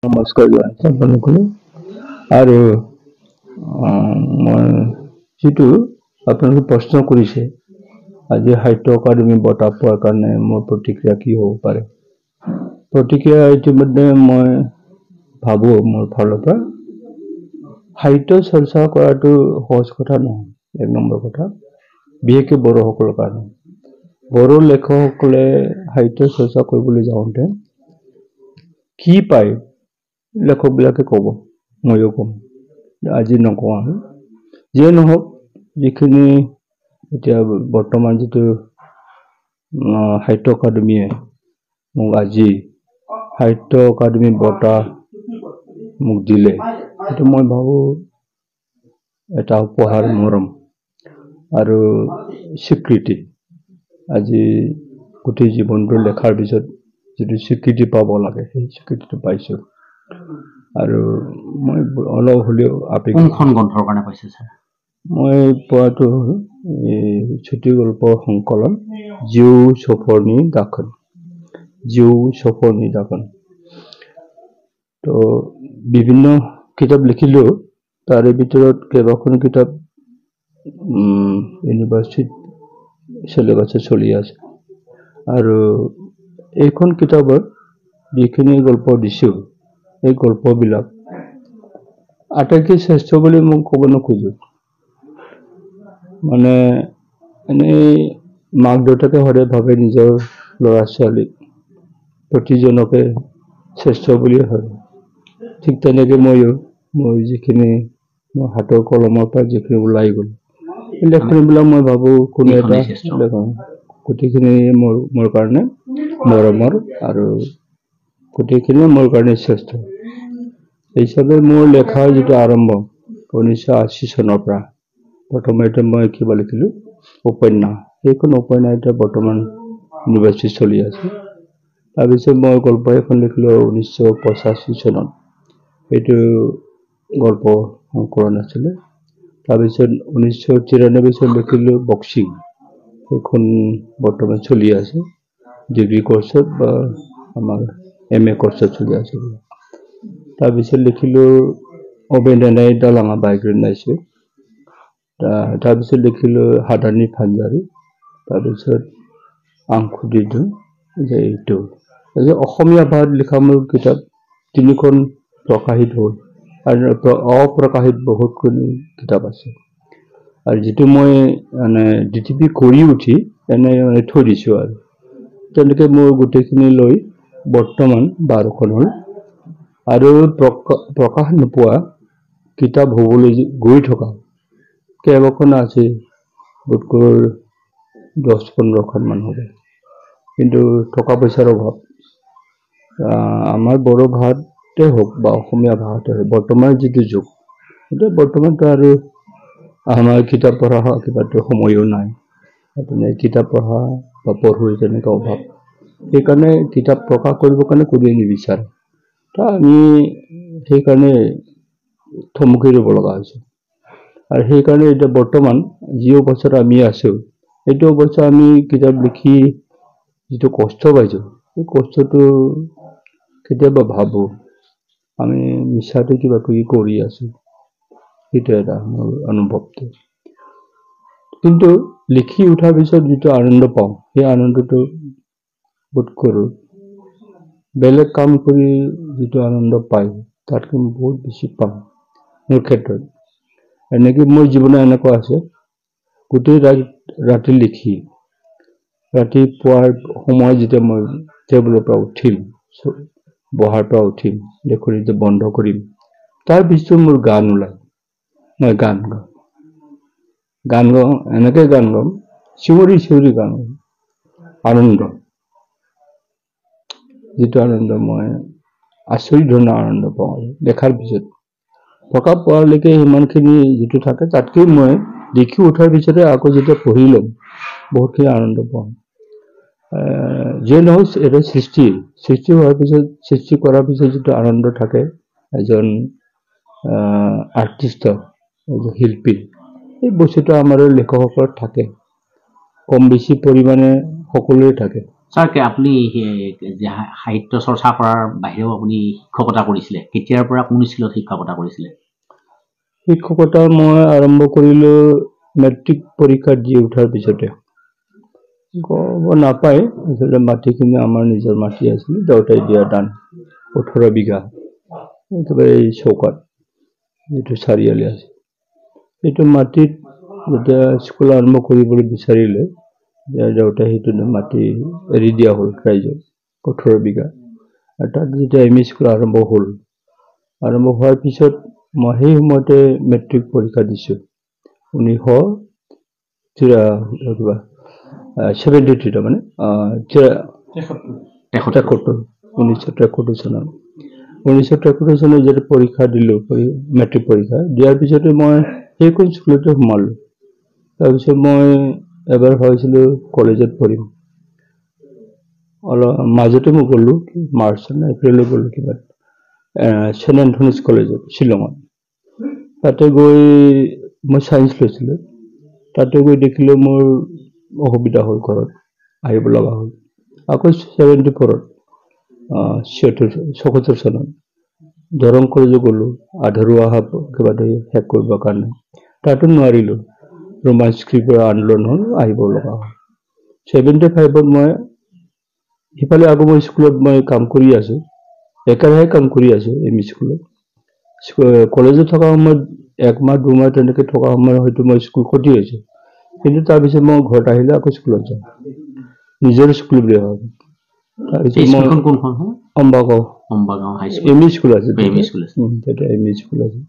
নমস্কাৰ জনাইছোঁ আপোনালোকলৈ। আৰু মই যিটো আপোনালোকে প্ৰশ্ন কৰিছে আজি সাহিত্য একাডেমী বঁটা পোৱাৰ কাৰণে মোৰ প্ৰতিক্ৰিয়া কি হ'ব পাৰে। প্ৰতিক্ৰিয়া ইতিমধ্যে মই ভাবোঁ মোৰ ফালৰ পৰা সাহিত্য চৰ্চা কৰাটো সহজ কথা নহয়। এক নম্বৰ কথা, বিশেষকৈ বড়োসকলৰ কাৰণে। বড়ো লেখকসকলে সাহিত্য চৰ্চা কৰিবলৈ যাওঁতে কি পায় লেখকবিলাকে ক'ব, ময়ো ক'ম, আজি নকওঁ আৰু। যিয়ে নহওক, যিখিনি এতিয়া বৰ্তমান যিটো সাহিত্য একাডেমীয়ে মোক আজি সাহিত্য একাডেমী বঁটা মোক দিলে, সেইটো মই ভাবোঁ এটা উপহাৰ, মৰম আৰু স্বীকৃতি। আজি গোটেই জীৱনটো লেখাৰ পিছত যিটো স্বীকৃতি পাব লাগে সেই স্বীকৃতিটো পাইছোঁ। আৰু মই অলপ হ'লেও কোনখন গ্ৰন্থৰ কাৰণে পাইছে ছাৰ? মই পোৱাটো চুটি গল্পৰ সংকলন জিউ চফৰনি দাখন। জিউ চফৰনি দাখন। তো বিভিন্ন কিতাপ লিখিলেও তাৰে ভিতৰত কেইবাখন কিতাপ ইউনিভাৰ্চিটিত চিলেবাছত চলি আছে। আৰু এইখন কিতাপত যিখিনি গল্প দিছোঁ, এই গল্পবিলাক আটাইতকৈ শ্ৰেষ্ঠ বুলি মই ক'ব নোখোজোঁ। মানে এনেই মাক দেউতাকে সদায় ভাবে নিজৰ ল'ৰা ছোৱালীক প্ৰতিজনকে শ্ৰেষ্ঠ বুলিয়ে ভাবে। ঠিক তেনেকৈ মোৰ যিখিনি মোৰ হাতৰ কলমৰ পৰা যিখিনি ওলাই গ'ল, এই লেখনিবিলাক মই ভাবোঁ কোনো এটা লেখন গোটেইখিনি মোৰ কাৰণে মৰমৰ আৰু গোটেইখিনিয়ে মোৰ কাৰণে শ্ৰেষ্ঠ। এই হিচাপে মোৰ লেখাৰ যিটো আৰম্ভ 1980 চনৰ পৰা প্ৰথমতে মই কিবা লিখিলোঁ উপন্যাস। সেইখন উপন্যাস এতিয়া বৰ্তমান ইউনিভাৰ্চিটিত চলি আছে। তাৰপিছত মই গল্প এখন লিখিলোঁ 1985 চনত। সেইটো গল্প সংকলন আছিলে। তাৰপিছত 1993 চনত লিখিলোঁ বক্সিং। সেইখন বৰ্তমান চলি আছে ডিগ্ৰী কৰ্চত বা আমাৰ MA কৰ্চত চলি আছে। তাৰপিছত লিখিলোঁ অবেদানাই দালাঙা বাইগ্ৰেন নাইছে। তাৰপিছত লিখিলোঁ হাদানী ফানজাৰী। তাৰপিছত আংখুদিদু যে এইটো অসমীয়া ভাষাত লিখা মোৰ কিতাপ 3খন প্ৰকাশিত হ'ল আৰু অপ্ৰকাশিত বহুতখিনি কিতাপ আছে। আৰু যিটো মই মানে DTP কৰি উঠি এনে থৈ দিছোঁ আৰু তেনেকৈ মোৰ গোটেইখিনি লৈ বৰ্তমান 12খন হ'ল। আৰু প্ৰকাশ নোপোৱা কিতাপ হ'বলৈ গৈ থকা কেইবাখন আছে, বোধকৰো 10-15খন মান হ'ব। কিন্তু টকা পইচাৰ অভাৱ। আমাৰ বড়ো ভাষাতে হওক বা অসমীয়া ভাষাতে হওক, বৰ্তমান যিটো যুগ, এতিয়া বৰ্তমানতো আৰু আমাৰ কিতাপ পঢ়া কিবাটো সময়ো নাই। আপুনি কিতাপ পঢ়া বা পঢ়ুৱৈ তেনেকুৱা অভাৱ। সেইকাৰণে কিতাপ প্ৰকাশ কৰিবৰ কাৰণে কোনেও নিবিচাৰে। আমি সেইকাৰণে থমকি ৰ'ব লগা হৈছে। আৰু সেইকাৰণে এতিয়া বৰ্তমান যি অৱস্থাত আমি আছোঁ, সেইটো অৱস্থা আমি কিতাপ লিখি যিটো কষ্ট পাইছোঁ, সেই কষ্টটো কেতিয়াবা ভাবোঁ আমি মিছাতে কিবা কিবি কৰি আছোঁ। সেইটো এটা মোৰ অনুভৱটো। কিন্তু লিখি উঠাৰ পিছত যিটো আনন্দ পাওঁ, সেই আনন্দটো বোধ কৰোঁ বেলেগ কাম কৰি যিটো আনন্দ পায় তাতকৈ বহুত বেছি পাম মোৰ ক্ষেত্ৰত। এনেকৈ মোৰ জীৱনত এনেকুৱা আছে, গোটেই ৰাতি লিখি ৰাতিপুৱাৰ সময় যেতিয়া মই টেবুলৰ পৰা উঠিম, বহাৰ পৰা উঠিম, লেখনিটো বন্ধ কৰিম, তাৰপিছত মোৰ গান ওলায়। মই গান গাওঁ, এনেকৈ গান গাম, চিঞৰি চিঞৰি গান গাম। আনন্দ, যিটো আনন্দ মই আচৰিত ধৰণৰ আনন্দ পাওঁ আৰু দেখাৰ পিছত। প্ৰকাশ পোৱালৈকে সিমানখিনি যিটো থাকে, তাতকৈ মই লিখি উঠাৰ পিছতে আকৌ যেতিয়া পঢ়ি ল'ম, বহুতখিনি আনন্দ পাওঁ। যিয়ে নহওক, এটা সৃষ্টি হোৱাৰ পিছত, সৃষ্টি কৰাৰ পিছত যিটো আনন্দ থাকে এজন আৰ্টিষ্টৰ, এজন শিল্পীৰ, এই বস্তুটো আমাৰ লেখকসকলৰ থাকে। কম বেছি পৰিমাণে সকলোৰে থাকে। স্যাৰ আপুনি যে সাহিত্য চৰ্চা কৰাৰ বাহিৰেও আপুনি শিক্ষকতা কৰিছিলে, কেতিয়াৰ পৰা কোন স্কুলত শিক্ষকতা কৰিছিলে? শিক্ষকতা মই আৰম্ভ কৰিলোঁ মেট্ৰিক পৰীক্ষাত দি উঠাৰ পিছতে। ক'ব নাপায়, আচলতে মাটিখিনি আমাৰ নিজৰ মাটি আছিলে, দেউতাই দিয়া দান 18 বিঘা একেবাৰে এই চৌকাত যিটো চাৰিআলি আছে, সেইটো মাটিত যেতিয়া স্কুল আৰম্ভ কৰিবলৈ বিচাৰিলে দেউতাই সেইটো মাটি এৰি দিয়া হ'ল ৰাইজক 18 বিঘা। আৰু তাত যেতিয়া এম ই স্কুল আৰম্ভ হ'ল, আৰম্ভ হোৱাৰ পিছত মই সেই সময়তে মেট্ৰিক পৰীক্ষা দিছোঁ 1973 তাৰমানে 1973 চনত 1973 চনত যেতিয়া পৰীক্ষা দিলোঁ, মেট্ৰিক পৰীক্ষা দিয়াৰ পিছতে মই সেইখন স্কুলতে সোমালোঁ। তাৰপিছত মই এবাৰ ভাবিছিলোঁ কলেজত পঢ়িম, অলপ মাজতে মই গ'লোঁ মাৰ্চ নে এপ্ৰিলত গ'লোঁ কিবা ছেণ্ট এন্থনিজ কলেজত শ্বিলঙত। তাতে গৈ মই ছায়েন্স লৈছিলোঁ, তাতে গৈ দেখিলোঁ মোৰ অসুবিধা হ'ল, ঘৰত আহিব লগা হ'ল। আকৌ 74ত 76 চনত দৰং কলেজত গ'লোঁ, আধৰুৱা কিবা শেষ কৰিবৰ কাৰণে, তাতো নোৱাৰিলোঁ, ৰোমান স্ক্ৰিপ্টৰ আন্দোলন হ'ল, আহিব লগা হ'ল। 75ত মই সিফালে আকৌ মই স্কুলত মই কাম কৰি আছোঁ, একেৰাহে কাম কৰি আছোঁ এম ই স্কুলত। কলেজত থকা সময়ত 1 মাহ 2 মাহ তেনেকৈ থকা সময়ত হয়তো মই স্কুল ক্ষতি হৈছে, কিন্তু তাৰপিছত মই ঘৰত আহিলে আকৌ স্কুলত যাওঁ, নিজৰ স্কুল বুলি ভাবোঁ। তাৰপিছত মই কোনখন অম্বাগাঁও হাই স্কুল, এম ই স্কুল আছে, এম ই স্কুল আছে। তাতে এম ই স্কুল আছে।